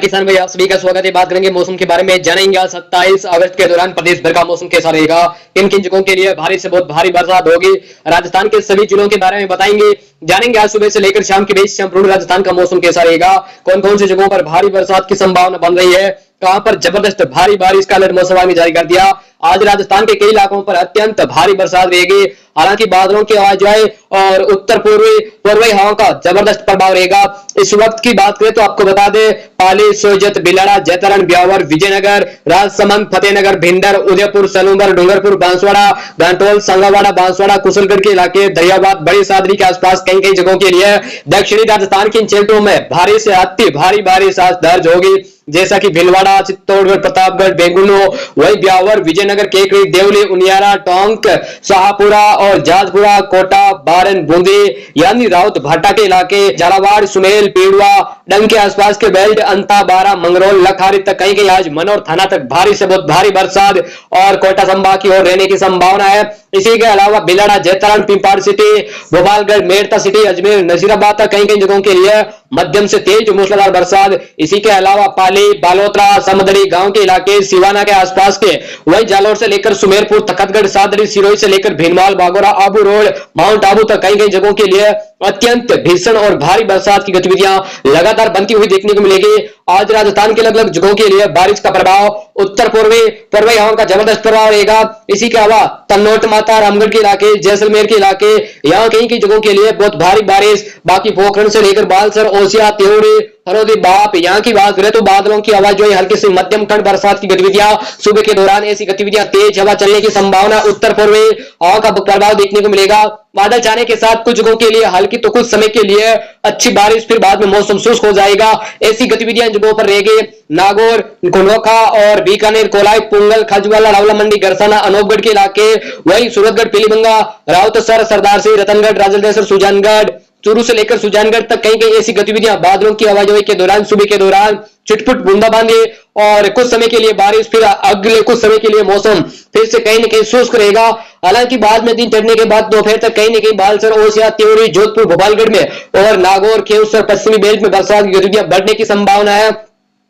किसान भाई, आप सभी का स्वागत है। बात करेंगे मौसम के बारे में, जानेंगे आज 27 अगस्त के दौरान प्रदेश भर का मौसम कैसा रहेगा, किन किन जगहों के लिए भारी से बहुत भारी बरसात होगी, राजस्थान के सभी जिलों के बारे में बताएंगे। जानेंगे आज सुबह से लेकर शाम के बीच संपूर्ण राजस्थान का मौसम कैसा रहेगा, कौन कौन सी जगहों पर भारी बरसात की संभावना बन रही है, कहां पर जबरदस्त भारी बारिश का अलर्ट मौसम विभाग ने जारी कर दिया। आज राजस्थान के कई इलाकों पर अत्यंत भारी बरसात रहेगी, हालांकि बादलों की आवाजाही और उत्तर पूर्वी हवाओं का जबरदस्त प्रभाव रहेगा। इस वक्त की बात करें तो आपको बता दें, पाली, सोजत, बिलाड़ा, जैतारण, ब्यावर, विजयनगर, राजसमंद, फतेहनगर, भिंडर, उदयपुर, सलूंबर, डूंगरपुर, बांसवाड़ा, घंटोल, संगावाड़ा, बांसवाड़ा, कुशलगढ़ के इलाके, दरियाबाद, बड़ी सादरी के आसपास कई कई जगहों के लिए दक्षिणी राजस्थान के इन क्षेत्रों में भारी से अति भारी बारिश आज दर्ज होगी, जैसा कि भीलवाड़ा, चित्तौड़गढ़, प्रतापगढ़, बेंगुलू, वही ब्यावर, विजयनगर, केकड़ी, देवली, उनियारा, टोंक, शाहपुरा और जाजपुरा, कोटा, बारन, बूंदी यानी राउत भाटा के इलाके, झालावाड़, सुमेल, पीड़ुआ, डंग के आसपास के बेल्ट, अंता, बारा, मंगरौल, लखारी तक कहीं कहीं आज मनोर थाना तक भारी से बहुत भारी बरसात और कोटा संभाग की ओर रहने की संभावना है। इसी के अलावा बिलाड़ा, जैतारण, पिंपाड़ सिटी, भोपालगढ़, मेड़ता सिटी, अजमेर, नजीराबाद तक कहीं कहीं जगहों के लिए मध्यम से तेज मूसलाधार बरसात। इसी के अलावा पाली, बालोतरा, समदड़ी गांव के इलाके, सिवाना के आसपास के, वही जालोर से लेकर सुमेरपुर, तखतगढ़, सादड़ी, सिरोही से लेकर भीनमाल, बागोरा, आबू रोड, माउंट आबू तक कई कई जगहों के लिए अत्यंत भीषण और भारी बरसात की गतिविधियां लगातार बनती हुई देखने को मिलेगी। आज राजस्थान के अलग अलग जगहों के लिए बारिश का प्रभाव, उत्तर पूर्वी हवाओं का जबरदस्त प्रभाव रहेगा। इसी के अलावा तन्नोट माता, रामगढ़ के इलाके, जैसलमेर के इलाके, यहाँ कई कई जगहों के लिए बहुत भारी बारिश। बाकी पोखरण से लेकर बालसर, ओसिया, त्योरी, हरोदी, बाप, यहाँ की बात करें तो बादलों की आवाज जो है हल्की से मध्यम ठंड बरसात की गतिविधियां सुबह के दौरान, ऐसी गतिविधियां, तेज हवा चलने की संभावना, उत्तर पूर्वी हवा का प्रभाव देखने को मिलेगा। बादल छाने के साथ कुछ जगहों के लिए हल्की तो कुछ समय के लिए अच्छी बारिश, फिर बाद में मौसम शुष्क हो जाएगा। ऐसी गतिविधियां जगहों पर रहेगी। नागौर, घनौखा और बीकानेर, कोलाई, पुंगल, खजुवाला, रावला मंडी, गरसाना, अनूपगढ़ के इलाके, वही सूरतगढ़, पीलीभंगा, राउतसर, सरदार सिंह, रतनगढ़, राजलदेसर, सुजानगढ़, चूरू से लेकर सुजानगढ़ तक कहीं कहीं ऐसी गतिविधियां, बादलों की आवाजाही के दौरान सुबह के दौरान छिटपुट बूंदाबांदी और कुछ समय के लिए बारिश, फिर अगले कुछ समय के लिए मौसम फिर से कहीं न कहीं शुष्क रहेगा। हालांकि बाद में दिन चढ़ने के बाद दोपहर तक कहीं न कहीं बालसर, ओसिया, त्योरी, जोधपुर, भोपालगढ़ में और नागौर, खेवसर, पश्चिमी बेल्ट में बरसात की गतिविधियां बढ़ने की संभावना है।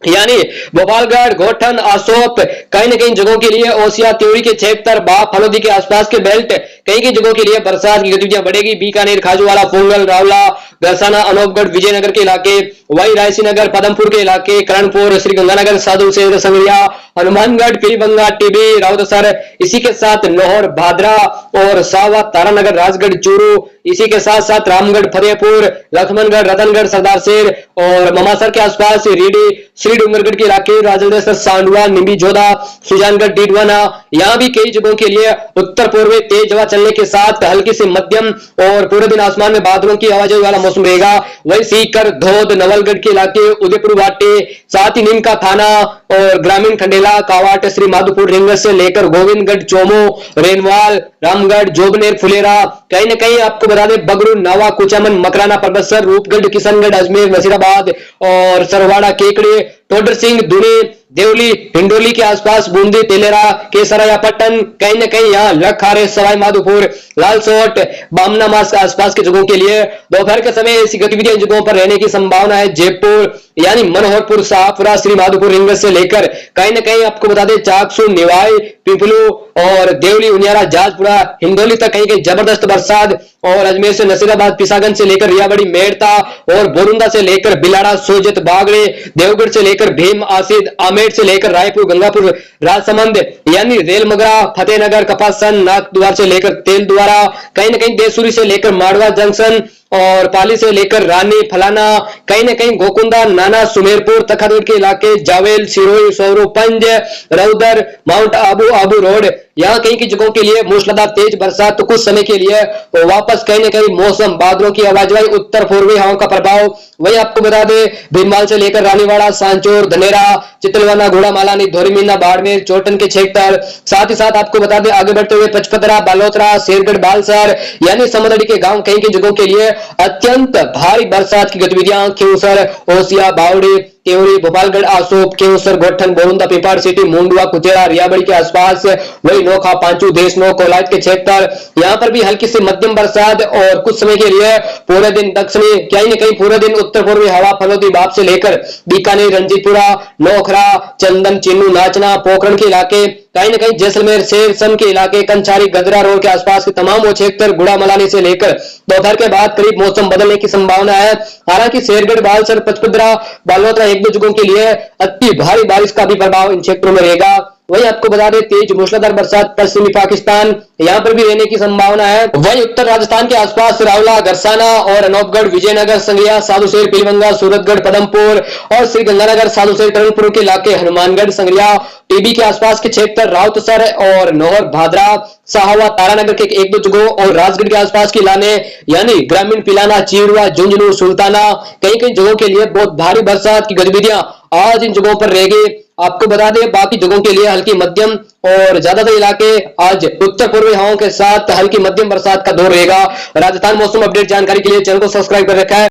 यानी भोपालगढ़, गोठन, आसोप कहीं न कहीं जगहों के लिए, ओसिया, त्योरी के क्षेत्र, बाप, फलोदी के आसपास के बेल्ट कहीं कई जगहों के लिए बरसात की गतिविधियां बढ़ेगी। बीकानेर, खाजूवाला, पुंगल, रावला, गरसाना, अनूपगढ़, विजयनगर के इलाके, वही रायसीनगर, पदमपुर के इलाके, करणपुर, श्रीगंगानगर, साधुशेर, संगरिया, हनुमानगढ़, पीलीभंगा, टीबी, राउतसर, इसी के साथ नौहर, भादरा और सावा, तारानगर, राजगढ़, चूरू, इसी के साथ साथ रामगढ़, फतेहपुर, लक्ष्मणगढ़, रतनगढ़, सरदार शेर और ममासर के आसपास रीडी, श्री डूंगरगढ़ के इलाके, राजलदेसर, सांडवा, निम्बी, जोधा, सुजानगढ़, डीडवाना, यहाँ भी कई जगहों के लिए उत्तर पूर्वी तेज हवा चलने के साथ हल्की से मध्यम और पूरे दिन आसमान में बादलों की आवाजाही वाला मौसम रहेगा। वही सीकर, धोद, नवलगढ़ के इलाके, उदयपुर वाटे, साथ ही नीम का थाना और ग्रामीण खंडेला, कावाट, श्री माधोपुर, रिंगस से लेकर गोविंदगढ़, चोमो, रेनवाल, रामगढ़, जोबनेर, फुलेरा, कहीं न कहीं आपको बता दें बगरू, नावा, कुचामन, मकराना, परबतसर, रूपगढ़, किशनगढ़, अजमेर, नसीराबाद और सरवाड़ा, केकड़े, टोडर सिंह, दुनी, देवली, हिंडोली के आसपास, बूंदी, तेलेरा, केसराया, पट्टन, कहीं न कहीं यहाँ लखारे, सवाई माधोपुर, लालसोट, बामनामास के आसपास के जगहों के लिए दोपहर के समय ऐसी गतिविधियां जगहों पर रहने की संभावना है। जयपुर यानी मनोहरपुर, शाहपुरा, श्री माधोपुर, रिंगस से लेकर कहीं न कहीं आपको बता दें चाकसू, निवाई, पिपलू और देवली, उनियारा, जाजपुरा, हिंडोली तक कहीं कहीं जबरदस्त बरसात और अजमेर से नसीराबाद, पिसागंज से लेकर रियाबड़ी, मेड़ता और बोरुंदा से लेकर बिलाड़ा, सोजत, बागड़े, देवगढ़ से लेकर भीम, आसिद, आमेर से लेकर रायपुर, गंगापुर, राजसमंद यानी रेलमगरा, फतेहनगर, कपासन, नाथद्वार से लेकर तेलद्वारा, कहीं न कहीं देसूरी से लेकर माड़वा जंक्शन और पाली से लेकर रानी, फलाना, कहीं न कहीं गोकुंदा, नाना, सुमेरपुर, तखतगढ़ के इलाके, जावेल, सिरोही, सौरू, पंज, रउदर, माउंट आबू, आबू रोड, यहाँ कहीं की जगहों के लिए मूसलाधार तेज बरसात तो कुछ समय के लिए तो वापस कहीं न कहीं मौसम, बादलों की आवाजाही, उत्तर पूर्वी हवाओं का प्रभाव। वही आपको बता दें भीनमाल से लेकर रानीवाड़ा, सांचौर, धनेरा, चितलवाना, घोड़ामालानी, धोरीमीना, बाड़मेर, चोटन के क्षेत्र, साथ ही साथ आपको बता दें आगे बढ़ते हुए पचपदरा, बालोतरा, शेरगढ़, बालसर यानी समदड़ी के गांव कहीं की जगहों के लिए अत्यंत भारी बरसात की गतिविधियां, खेवसर, ओसिया, बावड़ी, केवरी, भोपालगढ़, आसोप, केवसर, गोठन, बोरुंदा, पिपाड़ सिटी, मुंडवा, कुचेड़ा, रियाबड़ी के आसपास, वही नोखा, पांचू, देशनो, कोलायत के क्षेत्र, यहाँ पर भी हल्की से मध्यम बरसात और कुछ समय के लिए पूरे दिन दक्षिणी कहीं न कहीं पूरे दिन उत्तर पूर्वी हवा फलोदी बाप से लेकर बीकानेर, रंजीतपुरा, नोखरा, चंदन, चिन्नू, नाचना, पोखरण के इलाके, कहीं न कहीं जैसलमेर, शेरसन के इलाके, कंचारी, गजरा रोड के आसपास के तमाम वो क्षेत्र गुड़ा मलानी से लेकर दोपहर के बाद करीब मौसम बदलने की संभावना है। हालांकि शेरगढ़, बालसर, पचपदरा, बालोतरा एक दो जगहों के लिए अति भारी बारिश का भी प्रभाव इन क्षेत्रों में रहेगा। वही आपको बता दें तेज मूसलाधार बरसात पश्चिमी पाकिस्तान यहाँ पर भी रहने की संभावना है। वही उत्तर राजस्थान के आसपास रावला, गरसाना और अनूपगढ़, विजयनगर, संगरिया, साधुशेर, पीलवंगा, सूरतगढ़, पदमपुर और श्रीगंगानगर, साधुशेर, टरनपुर के इलाके, हनुमानगढ़, संगरिया, टीबी के आसपास के क्षेत्र, राउतसर और नौहर, भादरा, साहवा, तारानगर के एक दो जगहों और राजगढ़ के आसपास के इलाके यानी ग्रामीण पिलाना, चीड़वा, झुंझुनू, सुल्ताना कई कई जगहों के लिए बहुत भारी बरसात की गतिविधियां आज इन जगहों पर रहेगी। आपको बता दें बाकी जगहों के लिए हल्की मध्यम और ज्यादातर इलाके आज उत्तर पूर्वी हवाओं के साथ हल्की मध्यम बरसात का दौर रहेगा। राजस्थान मौसम अपडेट जानकारी के लिए चैनल को सब्सक्राइब कर रखा है।